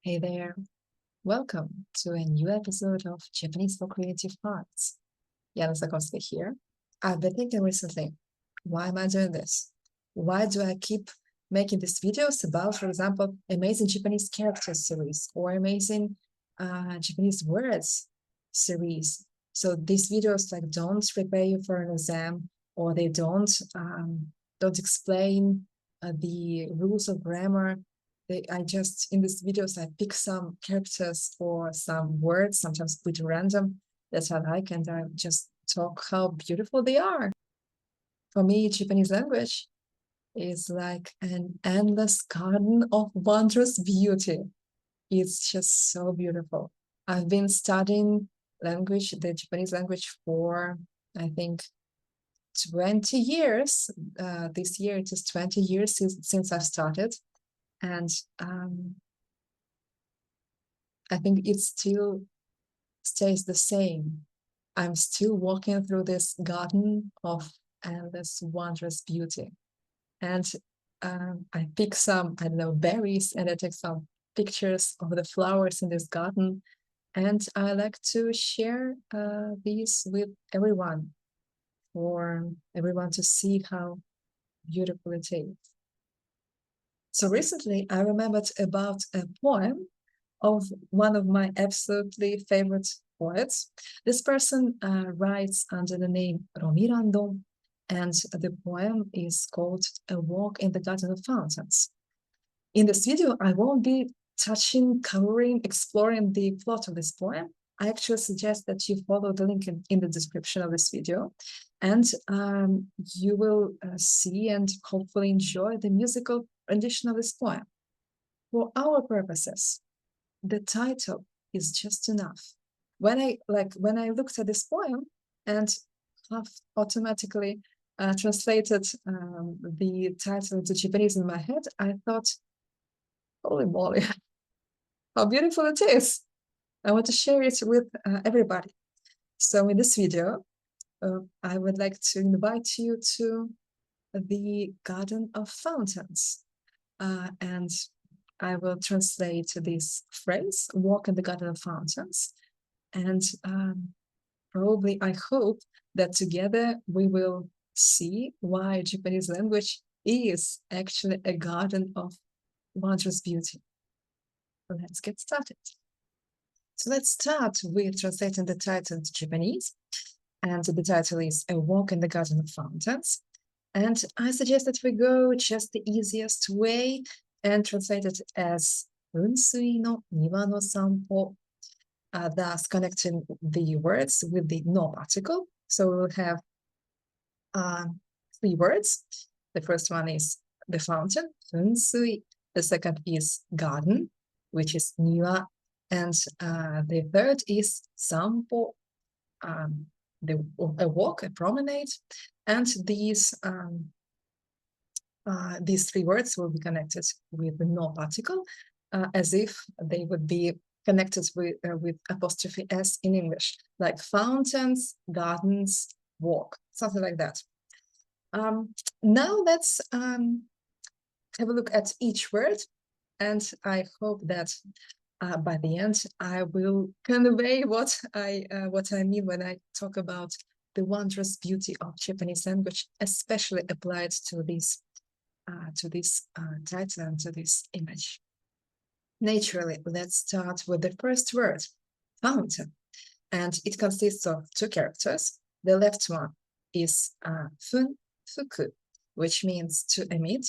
Hey there, welcome to a new episode of Japanese for Creative Arts. Yana Sakowska here. I've been thinking recently, why am I doing this? Why do I keep making these videos about, for example, amazing Japanese characters series or amazing Japanese words series? So these videos like don't prepare you for an exam, or they don't explain the rules of grammar. I just in these videos I pick some characters or some words, sometimes pretty random, that I like, and I just talk how beautiful they are. For me, Japanese language is like an endless garden of wondrous beauty. It's just so beautiful. I've been studying the Japanese language for, I think, 20 years. This year it is 20 years since I've started. And I think it still stays the same. I'm still walking through this garden of endless wondrous beauty. And I pick some, I don't know, berries, and I take some pictures of the flowers in this garden. And I like to share these with everyone, for everyone to see how beautiful it is. So recently I remembered about a poem of one of my absolutely favorite poets. This person writes under the name Romirando, and the poem is called A Walk in the Garden of Fountains. In this video, I won't be covering, exploring the plot of this poem. I actually suggest that you follow the link in the description of this video, and you will see and hopefully enjoy the musical rendition of this poem. For our purposes, the title is just enough. When I looked at this poem and automatically translated the title into Japanese in my head, I thought, holy moly, how beautiful it is. I want to share it with everybody. So in this video, I would like to invite you to the Garden of Fountains. And I will translate this phrase, walk in the Garden of Fountains. And probably I hope that together we will see why Japanese language is actually a garden of wondrous beauty. Let's get started. So let's start with translating the title into Japanese. And the title is A Walk in the Garden of Fountains. And I suggest that we go just the easiest way and translate it as 噴水の庭の散歩, thus connecting the words with the no particle. So we'll have three words. The first one is the fountain, 噴水. The second is garden, which is niwa. And the third is sanpo, a walk, a promenade. And these three words will be connected with the no particle, as if they would be connected with apostrophe S in English, like fountains, gardens, walk, something like that. Now let's have a look at each word, and I hope that by the end I will convey what I mean when I talk about the wondrous beauty of Japanese language, especially applied to this title and to this image. Naturally, let's start with the first word, fountain, and it consists of two characters. The left one is fun fuku, which means to emit,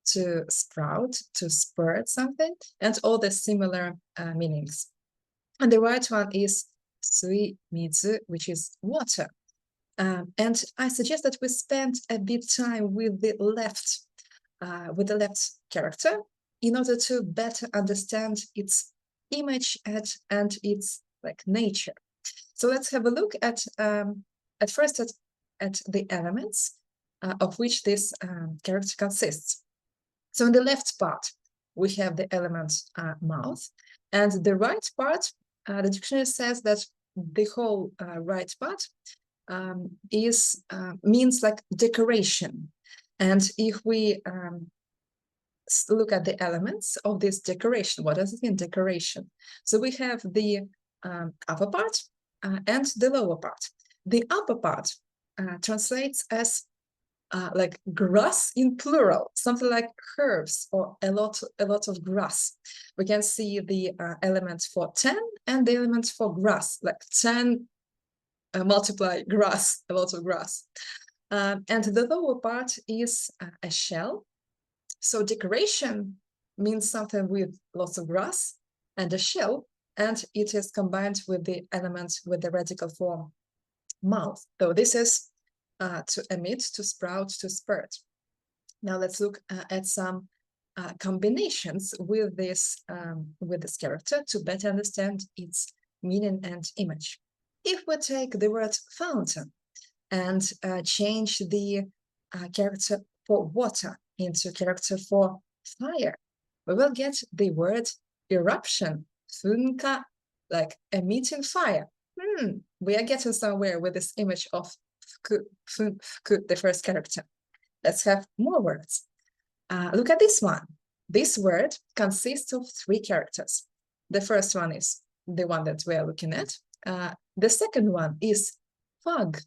to sprout, to spurt something, and all the similar meanings. And the right one is sui mizu, which is water. And I suggest that we spend a bit time with the left character in order to better understand its image and its like nature. So let's have a look at first at the elements of which this character consists. So in the left part, we have the element mouth, and the right part, the dictionary says that the whole right part means like decoration. And if we let's look at the elements of this decoration. What does it mean, decoration? So we have the upper part and the lower part. The upper part translates as like grass in plural, something like herbs or a lot of grass. We can see the elements for 10 and the elements for grass, like 10 multiply grass, a lot of grass. And the lower part is a shell. So decoration means something with lots of grass and a shell, and it is combined with the elements with the radical form mouth. So this is to emit, to sprout, to spurt. Now let's look at some combinations with this character to better understand its meaning and image. If we take the word fountain and change the character for water into character for fire, we will get the word eruption, funka, like emitting fire. We are getting somewhere with this image of the first character. Let's have more words. Look at this one. This word consists of 3 characters. The first one is the one that we are looking at. The second one is fog.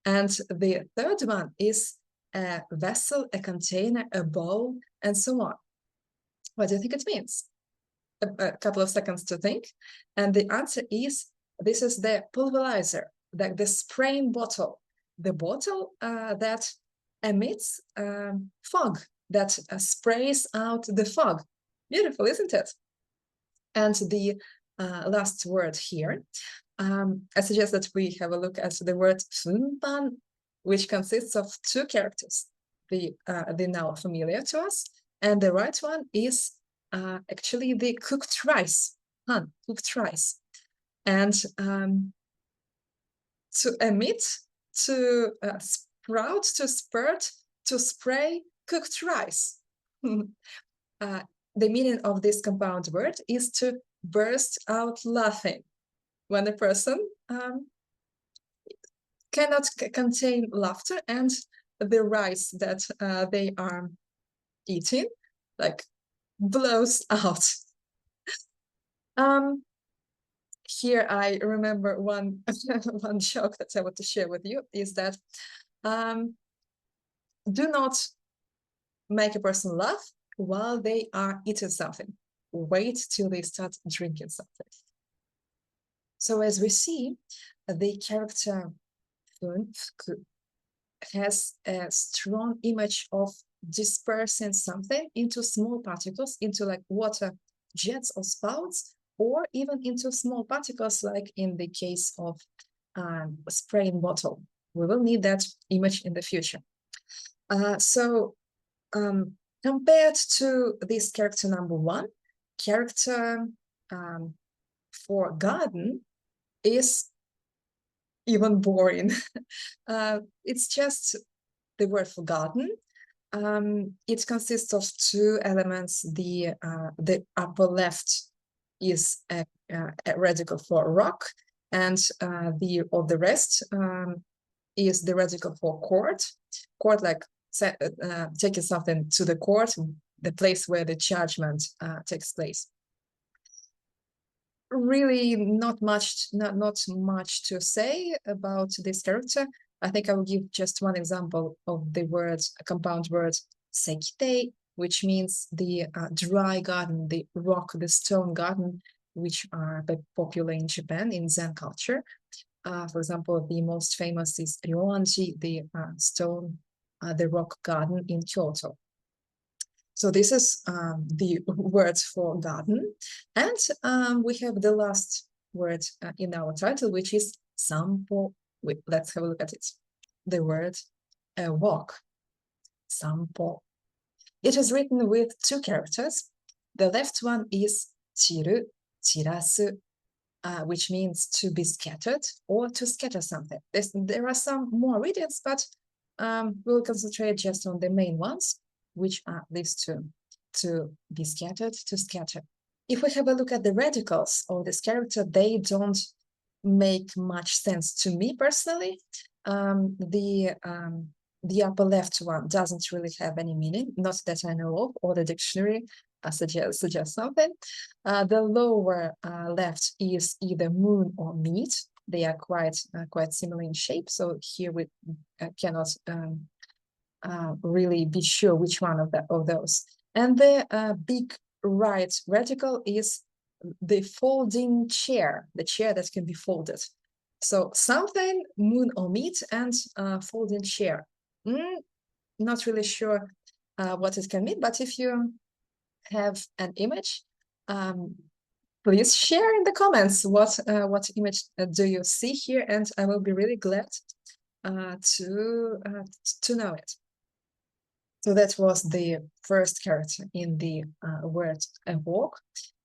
And the third one is a vessel, a container, a bowl, and so on. What do you think it means? A couple of seconds to think. And the answer is, this is the pulverizer, like the spraying bottle, the bottle that emits fog, that sprays out the fog. Beautiful, isn't it? And the last word here, I suggest that we have a look at the word funpan, which consists of 2 characters. The now familiar to us, and the right one is actually the cooked rice, cooked rice. And to emit, to sprout, to spurt, to spray cooked rice. The meaning of this compound word is to burst out laughing. When a person cannot contain laughter, and the rice that they are eating like blows out. Here I remember one one joke that I want to share with you is that do not make a person laugh while they are eating something. Wait till they start drinking something. So as we see, the character has a strong image of dispersing something into small particles, into like water jets or spouts, or even into small particles, like in the case of a spraying bottle. We will need that image in the future. Compared to this character number 1, character for garden is even boring. It's just the word for garden. It consists of 2 elements. The upper left is a radical for rock, and the rest is the radical for court. Court, like taking something to the court, the place where the judgment takes place. Really not much to say about this character. I think I will give just one example of the word, a compound word, sekitei, which means the dry garden, the rock, the stone garden, which are popular in Japan in Zen culture. For example, the most famous is Ryoanji, the stone, the rock garden in Kyoto. So this is the words for garden. And we have the last word in our title, which is sampo. Let's have a look at it. The word walk, sampo. It is written with 2 characters. The left one is chiru, chirasu, which means to be scattered or to scatter something. There are some more readings, but we'll concentrate just on the main ones, which are these 2, to be scattered, to scatter. If we have a look at the radicals of this character, they don't make much sense to me personally. The the upper left one doesn't really have any meaning, not that I know of, or the dictionary suggests something. The lower left is either moon or meat. They are quite similar in shape, so here we cannot really be sure which one of those. And the big right vertical is the folding chair, the chair that can be folded. So something, moon or meat, and folding chair. Not really sure what it can mean, but if you have an image, please share in the comments what image do you see here, and I will be really glad to know it. So that was the first character in the word walk.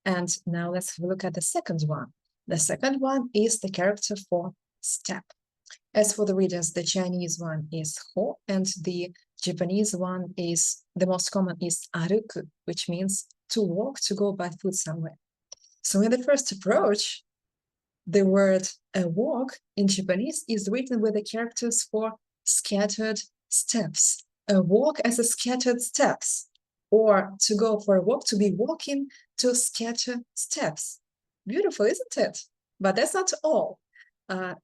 And now let's have a look at the second one. The second one is the character for step. As for the readers, the Chinese one is ho, and the Japanese one is, the most common is aruku, which means to walk, to go by foot somewhere. So in the first approach, the word walk in Japanese is written with the characters for scattered steps. A walk as a scattered steps, or to go for a walk, to be walking to scatter steps. Beautiful, isn't it? But that's not all,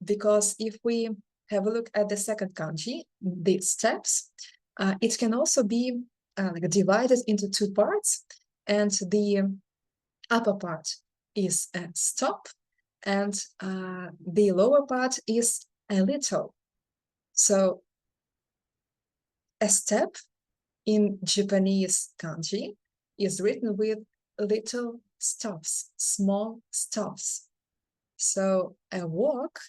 because if we have a look at the second kanji, the steps, it can also be like divided into two parts, and the upper part is a stop, and the lower part is a little. So a step in Japanese kanji is written with little stops, small stops. So a walk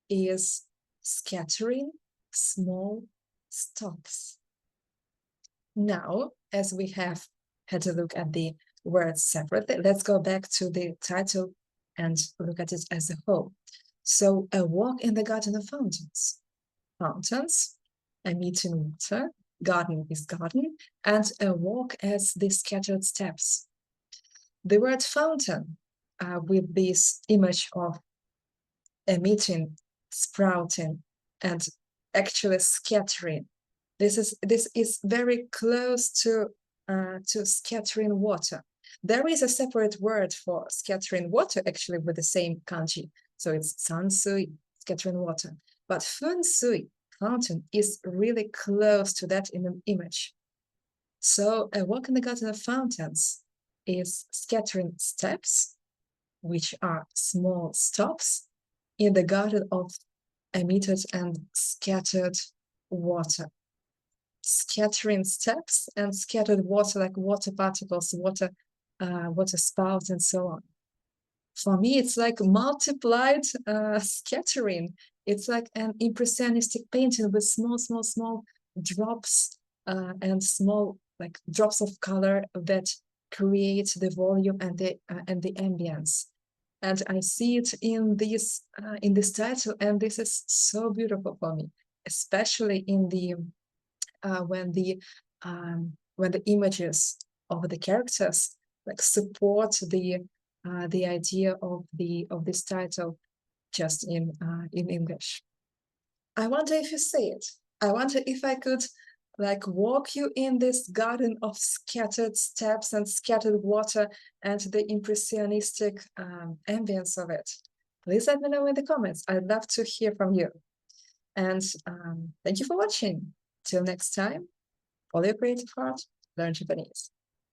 is scattering small stops. Now, as we have had a look at the words separately, let's go back to the title and look at it as a whole. So a walk in the garden of fountains. Fountains, a meeting water, garden is garden, and a walk as the scattered steps. The word fountain, with this image of emitting, sprouting, and actually scattering. This is very close to scattering water. There is a separate word for scattering water, actually, with the same kanji. So it's sansui, scattering water. But funsui, fountain, is really close to that in an image. So a walk in the garden of fountains is scattering steps, which are small stops in the garden of emitted and scattered water. Scattering steps and scattered water, like water particles, water spouts, and so on. For me, it's like multiplied scattering. It's like an impressionistic painting with small drops and small like drops of color that create the volume and the ambience. And I see it in this title, and this is so beautiful for me, especially in the when the images of the characters like support the idea of this title just in English. I wonder if you see it. I wonder if I could like walk you in this garden of scattered steps and scattered water and the impressionistic ambience of it. Please let me know in the comments. I'd love to hear from you. And thank you for watching. Till next time, follow your creative heart, learn Japanese.